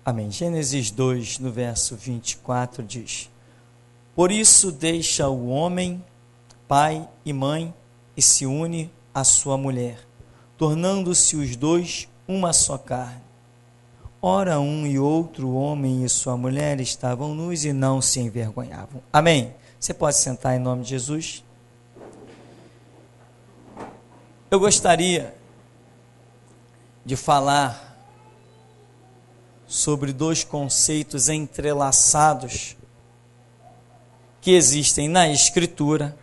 Amém. Gênesis 2, no verso 24, diz: Por isso deixa o homem, pai e mãe, e se une à sua mulher, tornando-se os dois uma só carne. Ora, um e outro homem e sua mulher estavam nus e não se envergonhavam. Amém. Você pode sentar em nome de Jesus? Eu gostaria de falar sobre dois conceitos entrelaçados que existem na Escritura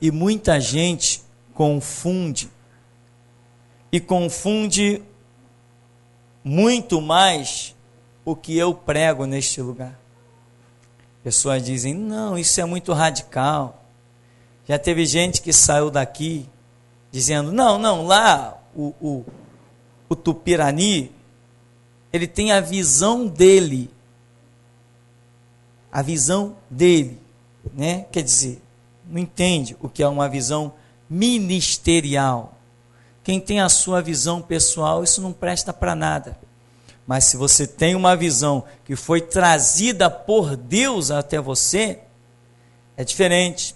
e muita gente confunde muito mais o que eu prego neste lugar. Pessoas dizem, não, isso é muito radical. Já teve gente que saiu daqui dizendo, não, lá o Tupirani, ele tem a visão dele, né? Quer dizer, não entende o que é uma visão ministerial. Quem tem a sua visão pessoal, isso não presta para nada. Mas se você tem uma visão que foi trazida por Deus até você, é diferente.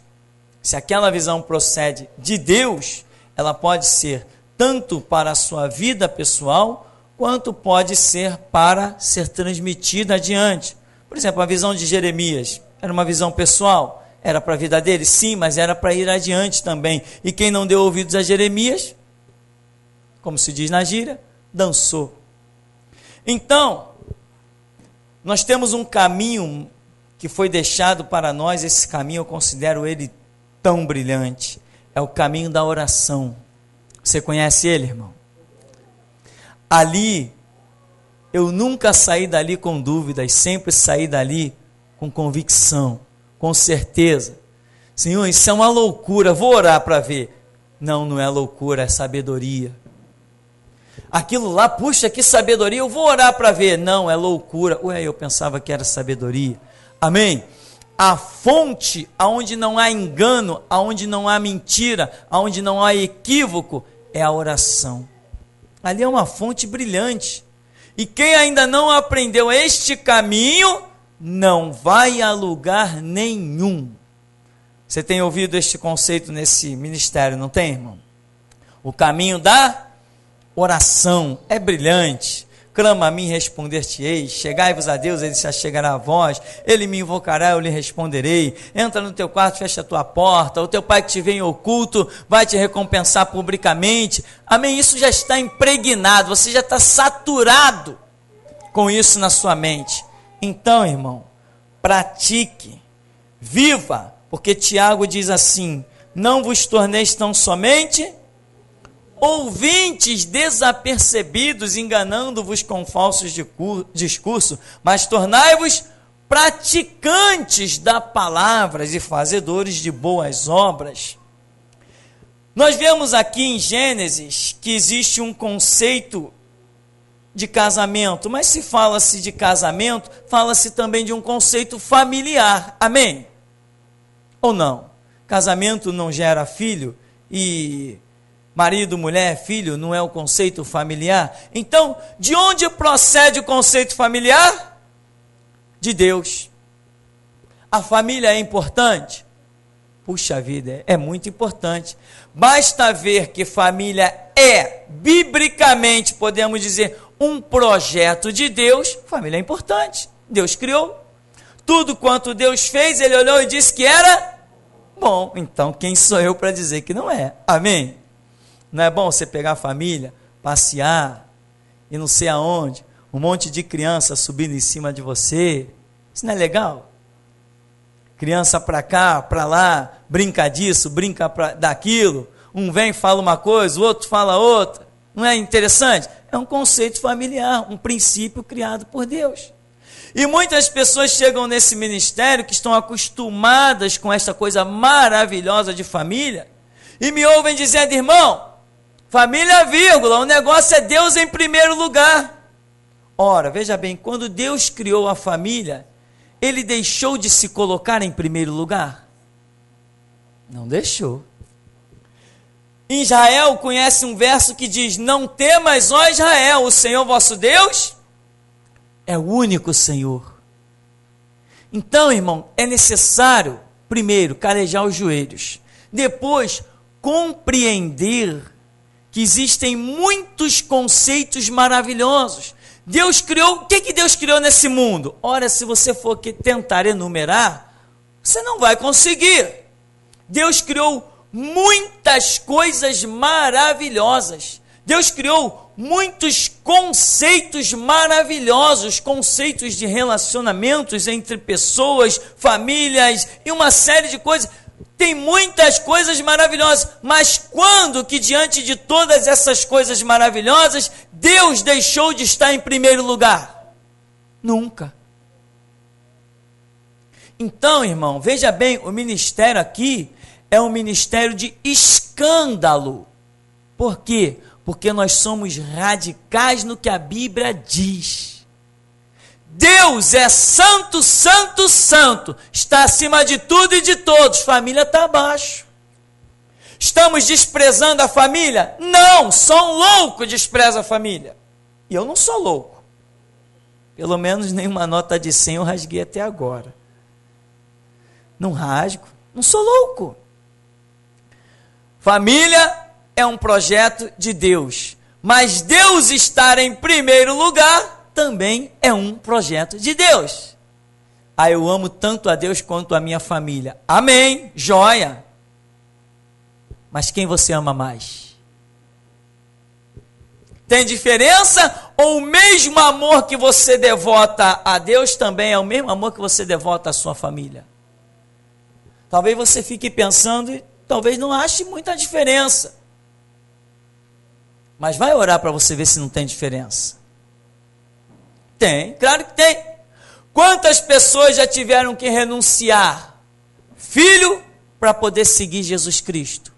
Se aquela visão procede de Deus, ela pode ser tanto para a sua vida pessoal, quanto pode ser para ser transmitida adiante. Por exemplo, a visão de Jeremias era uma visão pessoal, era para a vida dele? Sim, mas era para ir adiante também. E quem não deu ouvidos a Jeremias, como se diz na gíria, dançou. Então, nós temos um caminho que foi deixado para nós, esse caminho eu considero ele tão brilhante, é o caminho da oração. Você conhece ele, irmão? Ali, eu nunca saí dali com dúvidas, sempre saí dali com convicção, com certeza. Senhor, isso é uma loucura, vou orar para ver. Não é loucura, é sabedoria. Aquilo lá, puxa, que sabedoria, eu vou orar para ver. Não, é loucura. Ué, eu pensava que era sabedoria. Amém? A fonte aonde não há engano, aonde não há mentira, aonde não há equívoco, é a oração. Ali é uma fonte brilhante. E quem ainda não aprendeu este caminho, não vai a lugar nenhum. Você tem ouvido este conceito nesse ministério, não tem, irmão? O caminho da oração é brilhante. Clama a mim, responder-te-ei. Chegai-vos a Deus, ele se achegará a vós. Ele me invocará, eu lhe responderei. Entra no teu quarto, fecha a tua porta. O teu pai que te vê em oculto vai te recompensar publicamente. Amém? Isso já está impregnado, você já está saturado com isso na sua mente. Então, irmão, pratique, viva, porque Tiago diz assim, não vos torneis tão somente ouvintes desapercebidos, enganando-vos com falsos discursos, mas tornai-vos praticantes da palavra e fazedores de boas obras. Nós vemos aqui em Gênesis que existe um conceito de casamento, mas se fala-se de casamento, fala-se também de um conceito familiar, amém? Ou não? Casamento não gera filho e marido, mulher, filho, não é o conceito familiar? Então, de onde procede o conceito familiar? De Deus. A família é importante? Puxa vida, é muito importante. Basta ver que família é, biblicamente, podemos dizer, um projeto de Deus. Família é importante. Deus criou. Tudo quanto Deus fez, ele olhou e disse que era bom. Então, quem sou eu para dizer que não é? Amém? Não é bom você pegar a família, passear, e não sei aonde, um monte de criança subindo em cima de você? Isso não é legal? Criança para cá, para lá, brinca disso, brinca daquilo, um vem e fala uma coisa, o outro fala outra. Não é interessante? É um conceito familiar, um princípio criado por Deus. E muitas pessoas chegam nesse ministério que estão acostumadas com esta coisa maravilhosa de família, e me ouvem dizendo, irmão, família, vírgula, o negócio é Deus em primeiro lugar. Ora, veja bem, quando Deus criou a família, ele deixou de se colocar em primeiro lugar? Não deixou. Israel conhece um verso que diz, não temas, ó Israel, o Senhor vosso Deus é o único Senhor. Então, irmão, é necessário, primeiro, calejar os joelhos. Depois, compreender que existem muitos conceitos maravilhosos. Deus criou, o que Deus criou nesse mundo? Ora, se você for tentar enumerar, você não vai conseguir. Deus criou muitas coisas maravilhosas. Deus criou muitos conceitos maravilhosos, conceitos de relacionamentos entre pessoas, famílias e uma série de coisas. Tem muitas coisas maravilhosas, mas quando que diante de todas essas coisas maravilhosas, Deus deixou de estar em primeiro lugar? Nunca. Então, irmão, veja bem, o ministério aqui é um ministério de escândalo. Por quê? Porque nós somos radicais no que a Bíblia diz. Deus é santo, santo, santo. Está acima de tudo e de todos. Família está abaixo. Estamos desprezando a família? Não, só um louco despreza a família. E eu não sou louco. Pelo menos nenhuma nota de 100 eu rasguei até agora. Não rasgo, não sou louco. Família é um projeto de Deus, mas Deus estar em primeiro lugar também é um projeto de Deus. Eu amo tanto a Deus quanto a minha família. Amém, joia. Mas quem você ama mais? Tem diferença? Ou o mesmo amor que você devota a Deus também é o mesmo amor que você devota à sua família? Talvez você fique pensando e talvez não ache muita diferença. Mas vai orar para você ver se não tem diferença. Tem, claro que tem. Quantas pessoas já tiveram que renunciar filho para poder seguir Jesus Cristo?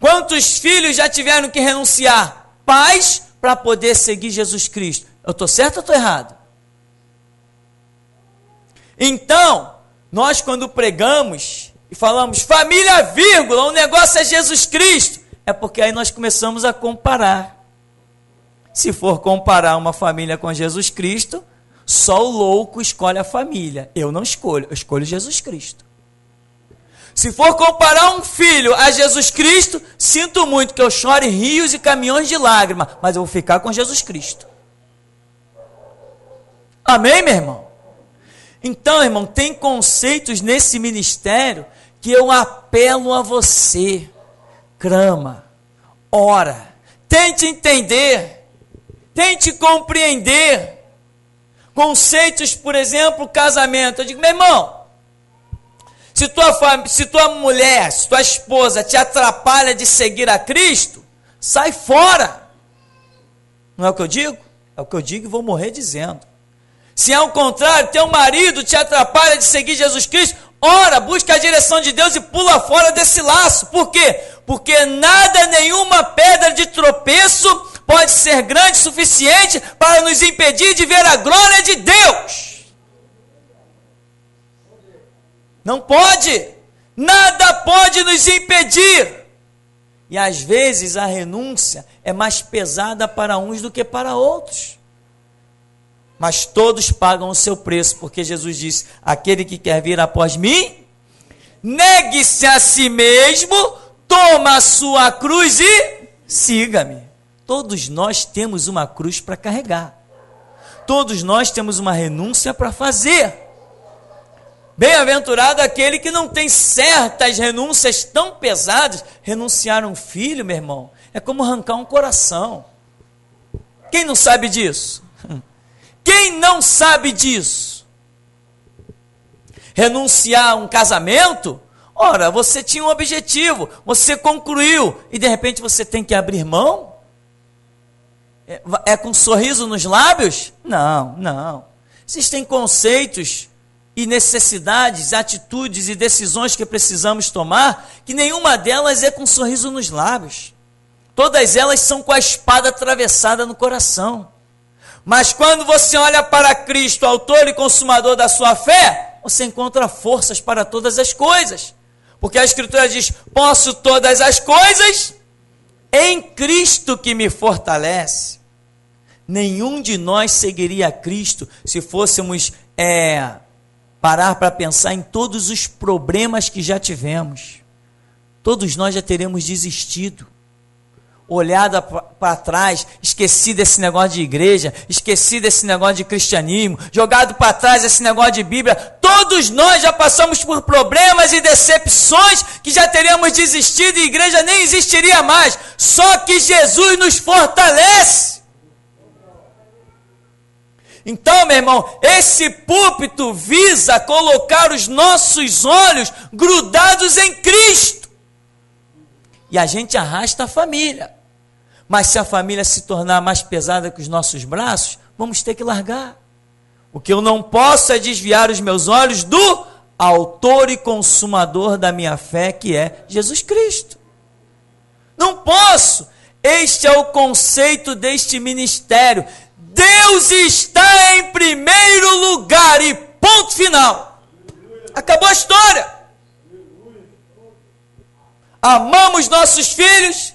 Quantos filhos já tiveram que renunciar pais para poder seguir Jesus Cristo? Eu estou certo ou estou errado? Então, nós quando pregamos e falamos família, vírgula, o negócio é Jesus Cristo, é porque aí nós começamos a comparar. Se for comparar uma família com Jesus Cristo, só o louco escolhe a família. Eu não escolho, eu escolho Jesus Cristo. Se for comparar um filho a Jesus Cristo, sinto muito que eu chore rios e caminhões de lágrimas, mas eu vou ficar com Jesus Cristo. Amém, meu irmão? Então, irmão, tem conceitos nesse ministério que eu apelo a você. Clama, ora, tente entender, tente compreender. Conceitos, por exemplo, casamento. Eu digo, meu irmão, se tua mulher, se tua esposa te atrapalha de seguir a Cristo, sai fora. Não é o que eu digo? É o que eu digo e vou morrer dizendo. Se ao contrário, teu marido te atrapalha de seguir Jesus Cristo, ora, busca a direção de Deus e pula fora desse laço. Por quê? Porque nada, nenhuma pedra de tropeço pode ser grande o suficiente para nos impedir de ver a glória de Deus. Não pode. Nada pode nos impedir. E às vezes a renúncia é mais pesada para uns do que para outros. Mas todos pagam o seu preço, porque Jesus disse, aquele que quer vir após mim, negue-se a si mesmo, toma a sua cruz e siga-me. Todos nós temos uma cruz para carregar. Todos nós temos uma renúncia para fazer. Bem-aventurado aquele que não tem certas renúncias tão pesadas. Renunciar a um filho, meu irmão, é como arrancar um coração. Quem não sabe disso? Quem não sabe disso? Renunciar a um casamento? Ora, você tinha um objetivo, você concluiu, e de repente você tem que abrir mão? É com um sorriso nos lábios? Não, não. Existem conceitos e necessidades, atitudes e decisões que precisamos tomar, que nenhuma delas é com um sorriso nos lábios. Todas elas são com a espada atravessada no coração. Mas quando você olha para Cristo, autor e consumador da sua fé, você encontra forças para todas as coisas. Porque a Escritura diz, posso todas as coisas em Cristo que me fortalece. Nenhum de nós seguiria a Cristo se fôssemos parar para pensar em todos os problemas que já tivemos. Todos nós já teremos desistido, olhado para trás, esquecido desse negócio de igreja, esquecido desse negócio de cristianismo, jogado para trás esse negócio de Bíblia. Todos nós já passamos por problemas e decepções que já teríamos desistido e a igreja nem existiria mais. Só que Jesus nos fortalece. Então, meu irmão, esse púlpito visa colocar os nossos olhos grudados em Cristo. E a gente arrasta a família. Mas se a família se tornar mais pesada que os nossos braços, vamos ter que largar. O que eu não posso é desviar os meus olhos do autor e consumador da minha fé, que é Jesus Cristo. Não posso. Este é o conceito deste ministério. Deus está em primeiro lugar e ponto final. Acabou a história. Amamos nossos filhos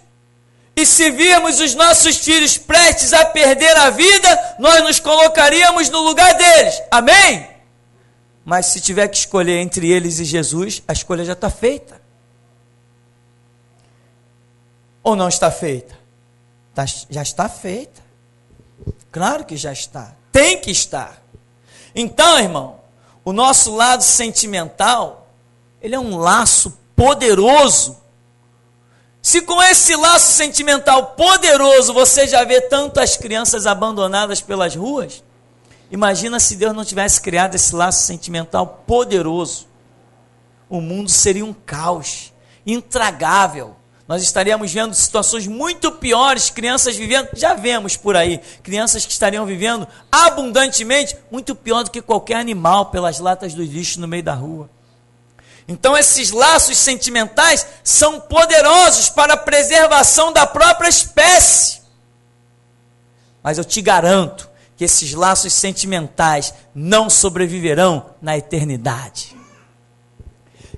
e se virmos os nossos filhos prestes a perder a vida, nós nos colocaríamos no lugar deles. Amém? Mas se tiver que escolher entre eles e Jesus, a escolha já está feita. Ou não está feita? Já está feita. Claro que já está. Tem que estar. Então, irmão, o nosso lado sentimental, ele é um laço poderoso. Se com esse laço sentimental poderoso você já vê tantas crianças abandonadas pelas ruas, imagina se Deus não tivesse criado esse laço sentimental poderoso. O mundo seria um caos, intragável. Nós estaríamos vendo situações muito piores, crianças vivendo, já vemos por aí, crianças que estariam vivendo abundantemente, muito pior do que qualquer animal pelas latas do lixo no meio da rua. Então esses laços sentimentais são poderosos para a preservação da própria espécie. Mas eu te garanto que esses laços sentimentais não sobreviverão na eternidade.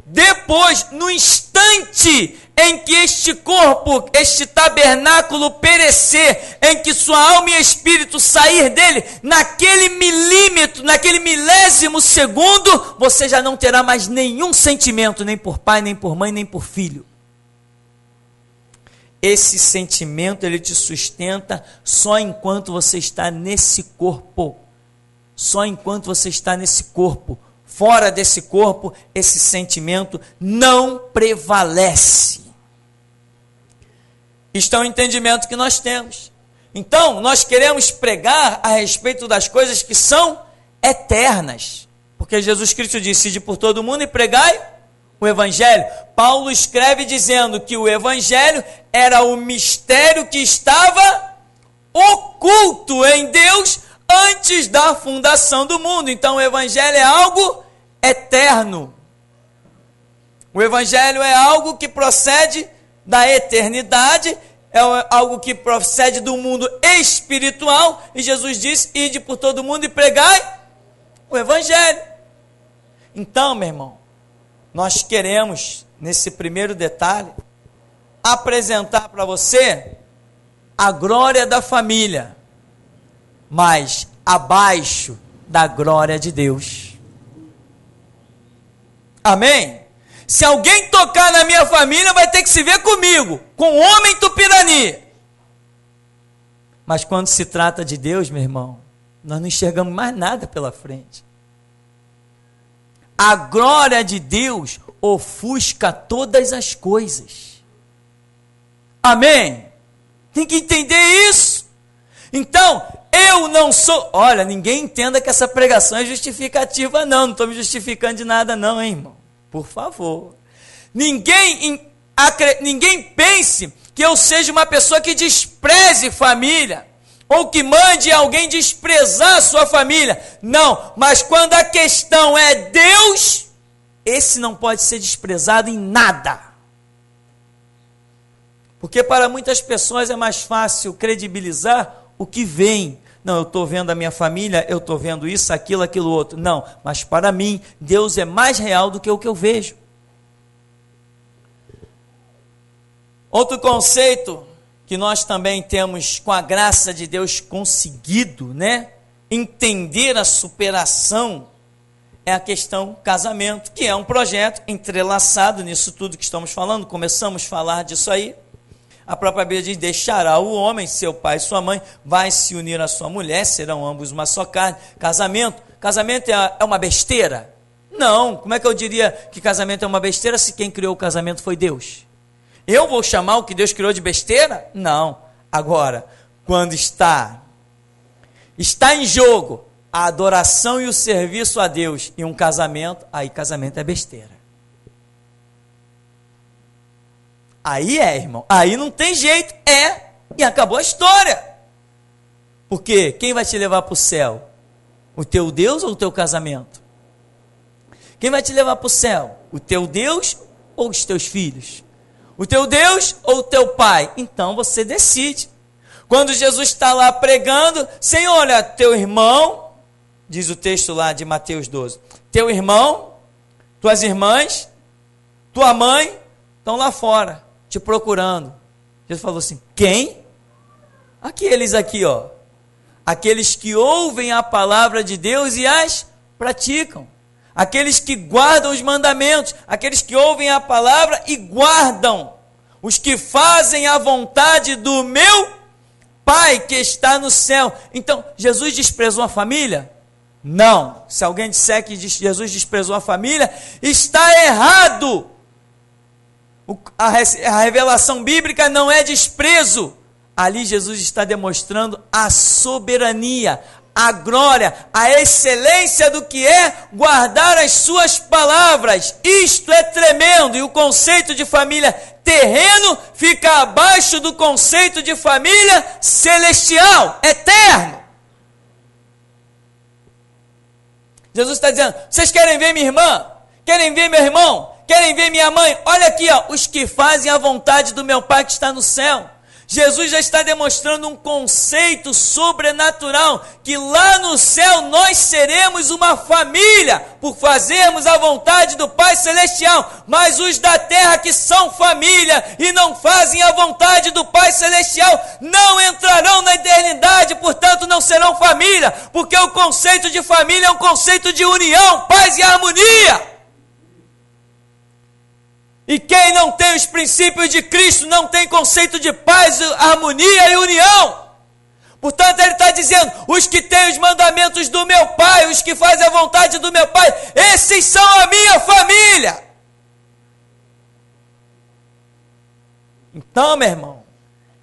Depois, no instante em que este corpo, este tabernáculo perecer, em que sua alma e espírito sair dele, naquele milímetro, naquele milésimo segundo, você já não terá mais nenhum sentimento, nem por pai, nem por mãe, nem por filho. Esse sentimento, ele te sustenta só enquanto você está nesse corpo. Só enquanto você está nesse corpo. Fora desse corpo, esse sentimento não prevalece. Isto é um entendimento que nós temos. Então, nós queremos pregar a respeito das coisas que são eternas. Porque Jesus Cristo disse: ide por todo mundo e pregai o Evangelho. Paulo escreve dizendo que o Evangelho era o mistério que estava oculto em Deus antes da fundação do mundo. Então o Evangelho é algo eterno. O Evangelho é algo que procede da eternidade, é algo que procede do mundo espiritual, e Jesus disse: ide por todo mundo e pregai o Evangelho. Então, meu irmão, nós queremos, nesse primeiro detalhe, apresentar para você a glória da família, mas abaixo da glória de Deus. Amém? Se alguém tocar na minha família, vai ter que se ver comigo, com o homem Tupirani. Mas quando se trata de Deus, meu irmão, nós não enxergamos mais nada pela frente. A glória de Deus ofusca todas as coisas. Amém? Tem que entender isso. Então, eu não sou... Olha, ninguém entenda que essa pregação é justificativa, não. Não estou me justificando de nada, não, hein, irmão? Por favor. Ninguém pense que eu seja uma pessoa que despreze família, ou que mande alguém desprezar a sua família. Não, mas quando a questão é Deus, esse não pode ser desprezado em nada. Porque para muitas pessoas é mais fácil credibilizar o que vem. Não, eu estou vendo a minha família, eu estou vendo isso, aquilo, aquilo outro. Não, mas para mim, Deus é mais real do que o que eu vejo. Outro conceito que nós também temos, com a graça de Deus, conseguido, né, entender a superação, é a questão casamento, que é um projeto entrelaçado nisso tudo que estamos falando. Começamos a falar disso aí. A própria Bíblia diz: deixará o homem, seu pai e sua mãe, vai se unir à sua mulher, serão ambos uma só carne. Casamento é uma besteira? Não. Como é que eu diria que casamento é uma besteira se quem criou o casamento foi Deus? Eu vou chamar o que Deus criou de besteira? Não. Agora, quando está em jogo a adoração e o serviço a Deus e um casamento, aí casamento é besteira. Aí irmão, aí não tem jeito, e acabou a história. Porque quem vai te levar para o céu? O teu Deus ou o teu casamento? Quem vai te levar para o céu? O teu Deus ou os teus filhos? O teu Deus ou o teu pai? Então você decide. Quando Jesus está lá pregando, Senhor, olha, teu irmão, diz o texto lá de Mateus 12, teu irmão, tuas irmãs, tua mãe, estão lá fora, te procurando. Jesus falou assim: quem? Aqueles aqui, ó. Aqueles que ouvem a palavra de Deus e as praticam. Aqueles que guardam os mandamentos, aqueles que ouvem a palavra e guardam. Os que fazem a vontade do meu Pai que está no céu. Então, Jesus desprezou a família? Não. Se alguém disser que Jesus desprezou a família, está errado. A revelação bíblica não é desprezo. Ali Jesus está demonstrando a soberania, a glória, a excelência do que é guardar as suas palavras. Isto é tremendo. E o conceito de família terreno fica abaixo do conceito de família celestial, eterno. Jesus está dizendo: vocês querem ver minha irmã? Querem ver meu irmão? Querem ver minha mãe? Olha aqui, ó, os que fazem a vontade do meu Pai que está no céu. Jesus já está demonstrando um conceito sobrenatural, que lá no céu nós seremos uma família, por fazermos a vontade do Pai Celestial, mas os da terra que são família e não fazem a vontade do Pai Celestial, não entrarão na eternidade, portanto não serão família, porque o conceito de família é um conceito de união, paz e harmonia. E quem não tem os princípios de Cristo não tem conceito de paz, harmonia e união. Portanto, ele está dizendo: os que têm os mandamentos do meu Pai, os que fazem a vontade do meu Pai, esses são a minha família. Então, meu irmão,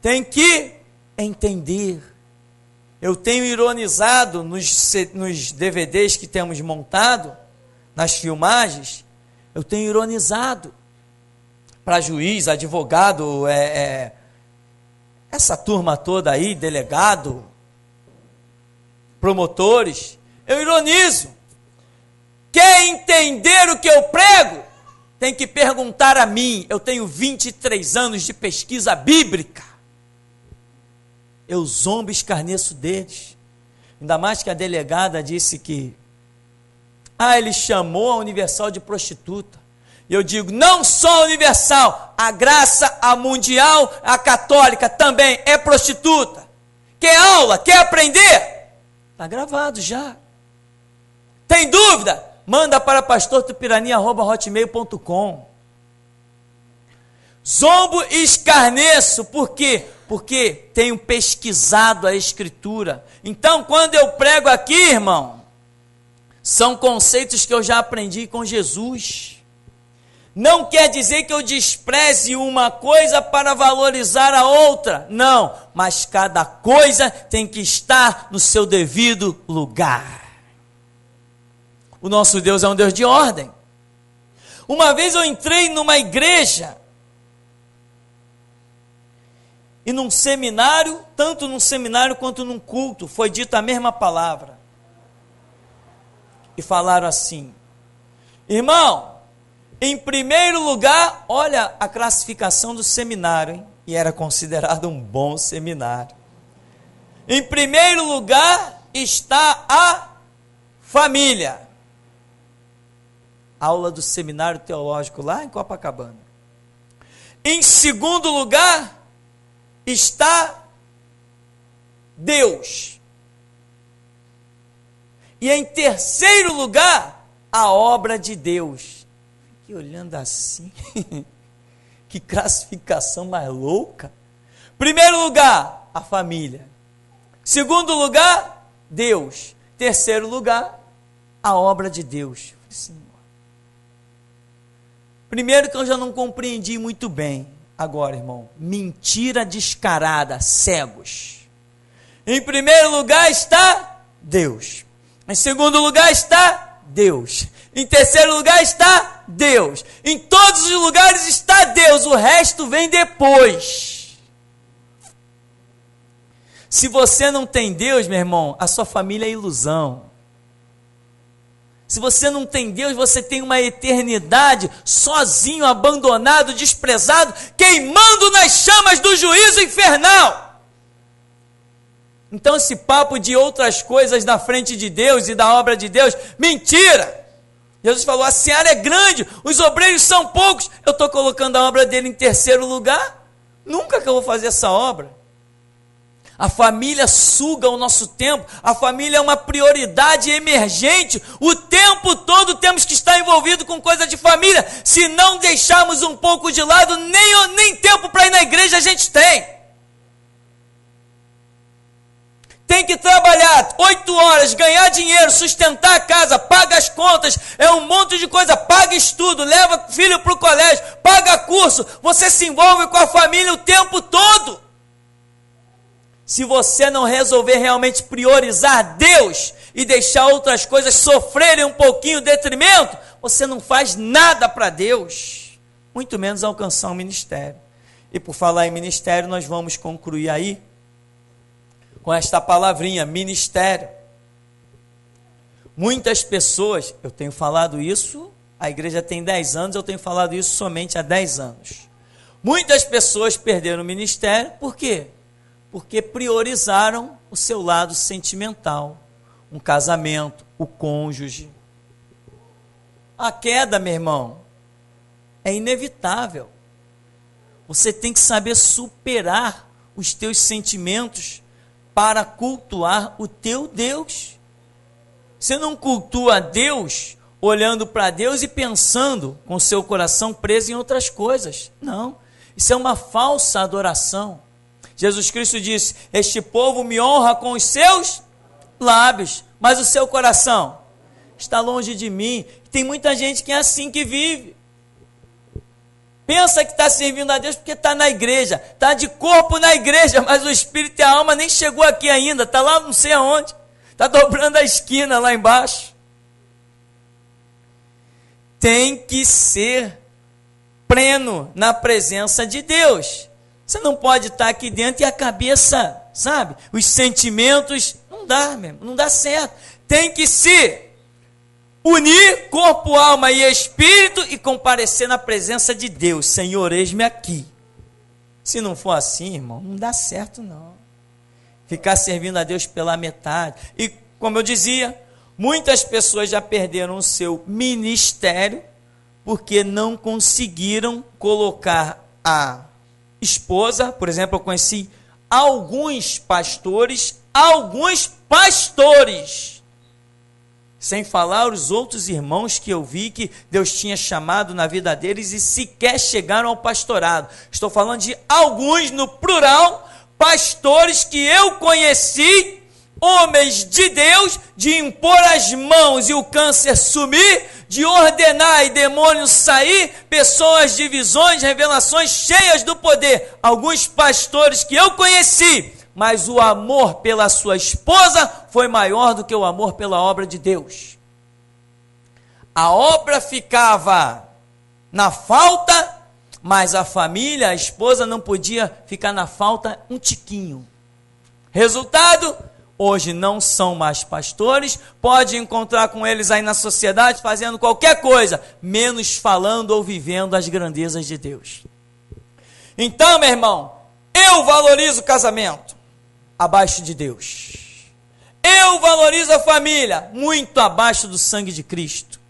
tem que entender. Eu tenho ironizado nos DVDs que temos montado, nas filmagens, eu tenho ironizado para juiz, advogado, essa turma toda aí, delegado, promotores, eu ironizo. Quer entender o que eu prego? Tem que perguntar a mim. Eu tenho 23 anos de pesquisa bíblica. Eu zombo e escarneço deles. Ainda mais que a delegada disse que ele chamou a Universal de prostituta. E eu digo: não só a Universal, a Graça, a Mundial, a Católica também é prostituta. Quer aula? Quer aprender? Está gravado já. Tem dúvida? Manda para pastortupirani@hotmail.com. Zombo e escarneço, por quê? Porque tenho pesquisado a Escritura. Então, quando eu prego aqui, irmão, são conceitos que eu já aprendi com Jesus. Não quer dizer que eu despreze uma coisa para valorizar a outra. Não, mas cada coisa tem que estar no seu devido lugar. O nosso Deus é um Deus de ordem. Uma vez eu entrei numa igreja, e num seminário, tanto num seminário quanto num culto, foi dita a mesma palavra. E falaram assim: irmão, em primeiro lugar, olha a classificação do seminário, hein? E era considerado um bom seminário. Em primeiro lugar está a família. Aula do seminário teológico lá em Copacabana. Em segundo lugar, está Deus. E em terceiro lugar, a obra de Deus. Fiquei olhando assim, que classificação mais louca. Primeiro lugar, a família. Segundo lugar, Deus. Terceiro lugar, a obra de Deus. Senhor. Primeiro que eu já não compreendi muito bem. Agora, irmão, mentira descarada, cegos. Em primeiro lugar está Deus. Em segundo lugar está Deus. Em terceiro lugar está Deus. Em todos os lugares está Deus. O resto vem depois. Se você não tem Deus, meu irmão, a sua família é ilusão. Se você não tem Deus, você tem uma eternidade sozinho, abandonado, desprezado, queimando nas chamas do juízo infernal. Então esse papo de outras coisas na frente de Deus e da obra de Deus, mentira! Jesus falou, a seara é grande, os obreiros são poucos, eu estou colocando a obra dele em terceiro lugar? Nunca que eu vou fazer essa obra. A família suga o nosso tempo, a família é uma prioridade emergente, o tempo todo temos que estar envolvido com coisa de família, se não deixarmos um pouco de lado, nem tempo para ir na igreja a gente tem. Tem que trabalhar 8 horas, ganhar dinheiro, sustentar a casa, paga as contas, é um monte de coisa, paga estudo, leva filho para o colégio, paga curso, você se envolve com a família o tempo todo. Se você não resolver realmente priorizar Deus e deixar outras coisas sofrerem um pouquinho detrimento, você não faz nada para Deus, muito menos alcançar um ministério. E por falar em ministério, nós vamos concluir aí com esta palavrinha, ministério. Muitas pessoas, eu tenho falado isso, a igreja tem 10 anos, eu tenho falado isso somente há 10 anos. Muitas pessoas perderam o ministério, por quê? Porque priorizaram o seu lado sentimental, um casamento, o cônjuge. A queda, meu irmão, é inevitável. Você tem que saber superar os teus sentimentos para cultuar o teu Deus. Você não cultua Deus olhando para Deus e pensando com seu coração preso em outras coisas. Não, isso é uma falsa adoração. Jesus Cristo disse, este povo me honra com os seus lábios, mas o seu coração está longe de mim. Tem muita gente que é assim que vive. Pensa que está servindo a Deus porque está na igreja, está de corpo na igreja, mas o espírito e a alma nem chegou aqui ainda, está lá não sei aonde, está dobrando a esquina lá embaixo. Tem que ser pleno na presença de Deus. Você não pode estar aqui dentro e a cabeça, sabe? Os sentimentos, não dá mesmo, não dá certo. Tem que se unir corpo, alma e espírito e comparecer na presença de Deus. Senhor, eis-me aqui. Se não for assim, irmão, não dá certo não. Ficar servindo a Deus pela metade. E como eu dizia, muitas pessoas já perderam o seu ministério porque não conseguiram colocar a esposa. Por exemplo, eu conheci alguns pastores, sem falar os outros irmãos que eu vi que Deus tinha chamado na vida deles e sequer chegaram ao pastorado. Estou falando de alguns, no plural, pastores que eu conheci, homens de Deus, de impor as mãos e o câncer sumir, de ordenar e demônios sair, pessoas de visões, revelações cheias do poder. Alguns pastores que eu conheci, mas o amor pela sua esposa foi maior do que o amor pela obra de Deus. A obra ficava na falta, mas a família, a esposa não podia ficar na falta um tiquinho. Resultado, hoje não são mais pastores, pode encontrar com eles aí na sociedade fazendo qualquer coisa, menos falando ou vivendo as grandezas de Deus. Então, meu irmão, eu valorizo o casamento abaixo de Deus. Eu valorizo a família muito abaixo do sangue de Cristo.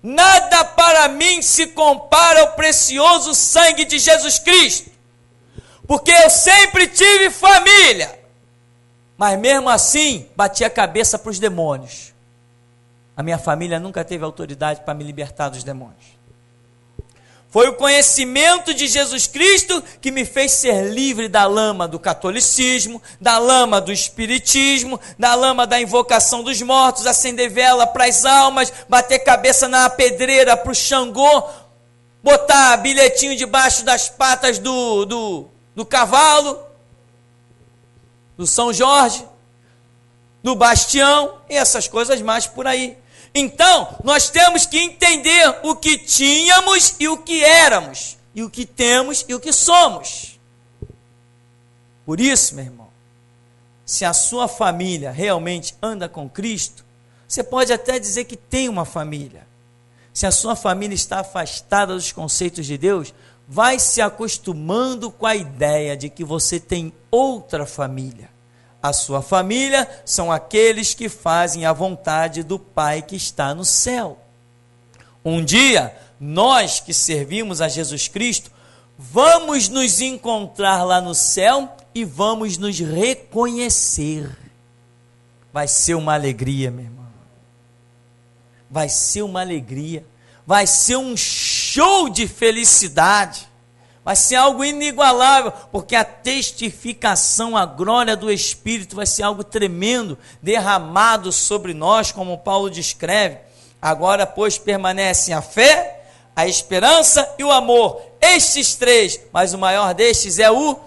Nada para mim se compara ao precioso sangue de Jesus Cristo. porque eu sempre tive família, mas mesmo assim bati a cabeça para os demônios. A minha família nunca teve autoridade para me libertar dos demônios. Foi o conhecimento de Jesus Cristo que me fez ser livre da lama do catolicismo, da lama do espiritismo, da lama da invocação dos mortos, acender vela para as almas, bater cabeça na pedreira para o Xangô, botar bilhetinho debaixo das patas do cavalo, do São Jorge, do Bastião, e essas coisas mais por aí. Então, nós temos que entender o que tínhamos e o que éramos, e o que temos e o que somos. Por isso, meu irmão, se a sua família realmente anda com Cristo, você pode até dizer que tem uma família. Se a sua família está afastada dos conceitos de Deus, vai se acostumando com a ideia de que você tem outra família. A sua família são aqueles que fazem a vontade do Pai que está no céu. Um dia, nós que servimos a Jesus Cristo, vamos nos encontrar lá no céu e vamos nos reconhecer. Vai ser uma alegria, meu irmão. Vai ser uma alegria. Vai ser um show de felicidade. Vai ser algo inigualável, porque a testificação, a glória do Espírito vai ser algo tremendo, derramado sobre nós, como Paulo descreve. Agora, pois, permanecem a fé, a esperança e o amor. Estes três, mas o maior destes é o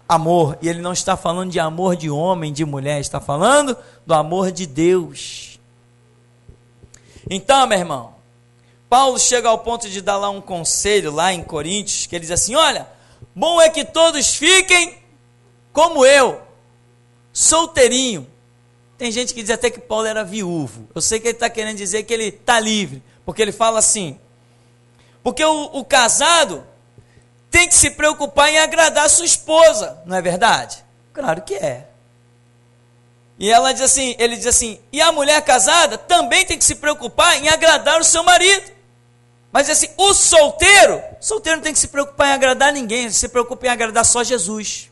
amor. E ele não está falando de amor de homem, de mulher, está falando do amor de Deus. Então, meu irmão, Paulo chega ao ponto de dar lá um conselho, lá em Coríntios, que ele diz assim, olha, bom é que todos fiquem como eu, solteirinho. Tem gente que diz até que Paulo era viúvo. Eu sei que ele está querendo dizer que ele está livre, porque ele fala assim, porque o casado tem que se preocupar em agradar a sua esposa, não é verdade? Claro que é. E ele diz assim, e a mulher casada também tem que se preocupar em agradar o seu marido. Mas assim, o solteiro não tem que se preocupar em agradar ninguém, se preocupa em agradar só Jesus.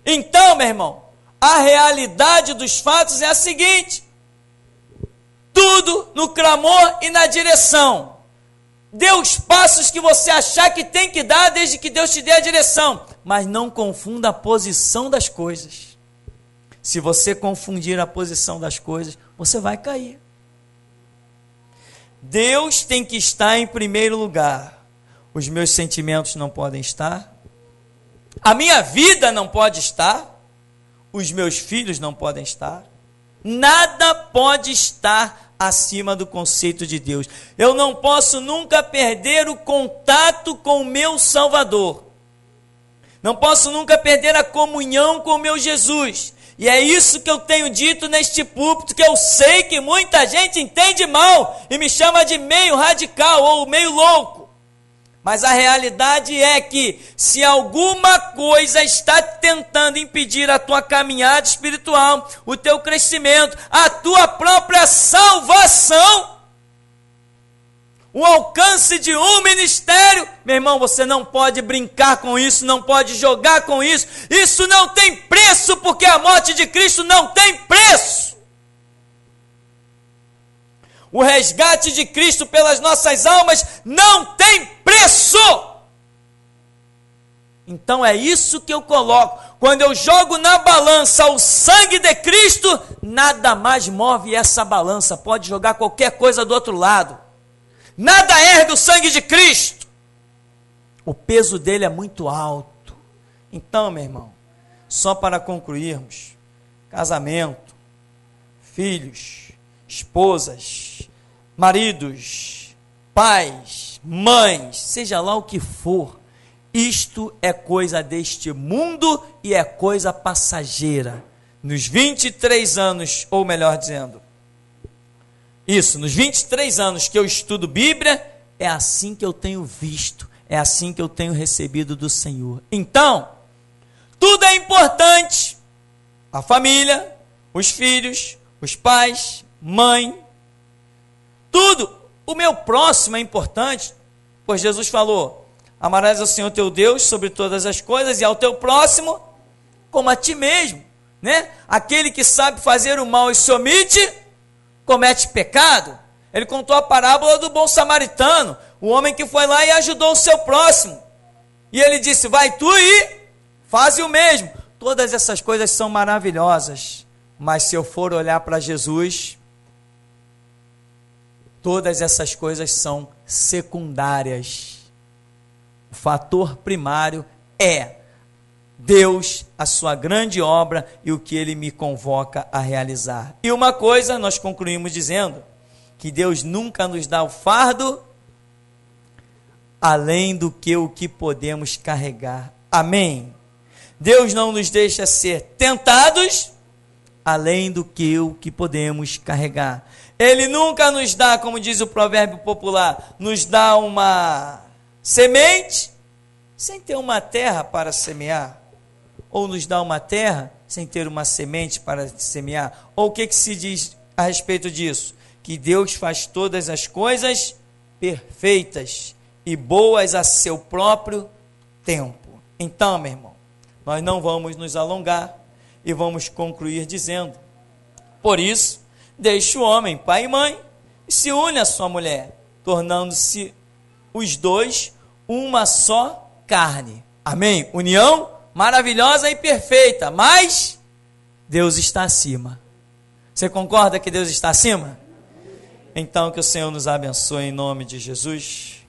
Então, meu irmão, a realidade dos fatos é a seguinte, tudo no clamor e na direção. Dê os passos que você achar que tem que dar, desde que Deus te dê a direção. Mas não confunda a posição das coisas. Se você confundir a posição das coisas, você vai cair. Deus tem que estar em primeiro lugar. Os meus sentimentos não podem estar. A minha vida não pode estar. Os meus filhos não podem estar. Nada pode estar acima do conceito de Deus. Eu não posso nunca perder o contato com o meu Salvador. Não posso nunca perder a comunhão com o meu Jesus. E é isso que eu tenho dito neste púlpito, que eu sei que muita gente entende mal e me chama de meio radical ou meio louco. Mas a realidade é que se alguma coisa está tentando impedir a tua caminhada espiritual, o teu crescimento, a tua própria salvação, o alcance de um ministério, meu irmão, você não pode brincar com isso, não pode jogar com isso, isso não tem preço, porque a morte de Cristo não tem preço. O resgate de Cristo pelas nossas almas não tem preço. Então é isso que eu coloco. Quando eu jogo na balança o sangue de Cristo, nada mais move essa balança. Pode jogar qualquer coisa do outro lado. Nada ergue o sangue de Cristo. O peso dele é muito alto. Então, meu irmão, só para concluirmos, casamento, filhos, esposas, maridos, pais, mães, seja lá o que for, isto é coisa deste mundo e é coisa passageira. Nos 23 anos, ou melhor dizendo, nos 23 anos que eu estudo Bíblia, é assim que eu tenho visto, é assim que eu tenho recebido do Senhor. Então, tudo é importante. A família, os filhos, os pais, mãe, tudo. O meu próximo é importante, pois Jesus falou, Amarás ao Senhor teu Deus sobre todas as coisas e ao teu próximo como a ti mesmo, né? Aquele que sabe fazer o mal e se omite, comete pecado. Ele contou a parábola do bom samaritano, o homem que foi lá e ajudou o seu próximo. E ele disse, vai tu e faze o mesmo. Todas essas coisas são maravilhosas, mas se eu for olhar para Jesus, todas essas coisas são secundárias. O fator primário é Deus, a sua grande obra e o que Ele me convoca a realizar. E uma coisa nós concluímos dizendo, que Deus nunca nos dá o fardo além do que o que podemos carregar. Amém? Deus não nos deixa ser tentados além do que o que podemos carregar. Ele nunca nos dá, como diz o provérbio popular, nos dá uma semente sem ter uma terra para semear, ou nos dá uma terra sem ter uma semente para semear. Ou o que se diz a respeito disso? Que Deus faz todas as coisas perfeitas e boas a seu próprio tempo. Então, meu irmão, nós não vamos nos alongar e vamos concluir dizendo, por isso, deixe o homem, pai e mãe, e se une à sua mulher, tornando-se os dois uma só carne. Amém? União maravilhosa e perfeita, mas Deus está acima. Você concorda que Deus está acima? Então que o Senhor nos abençoe em nome de Jesus.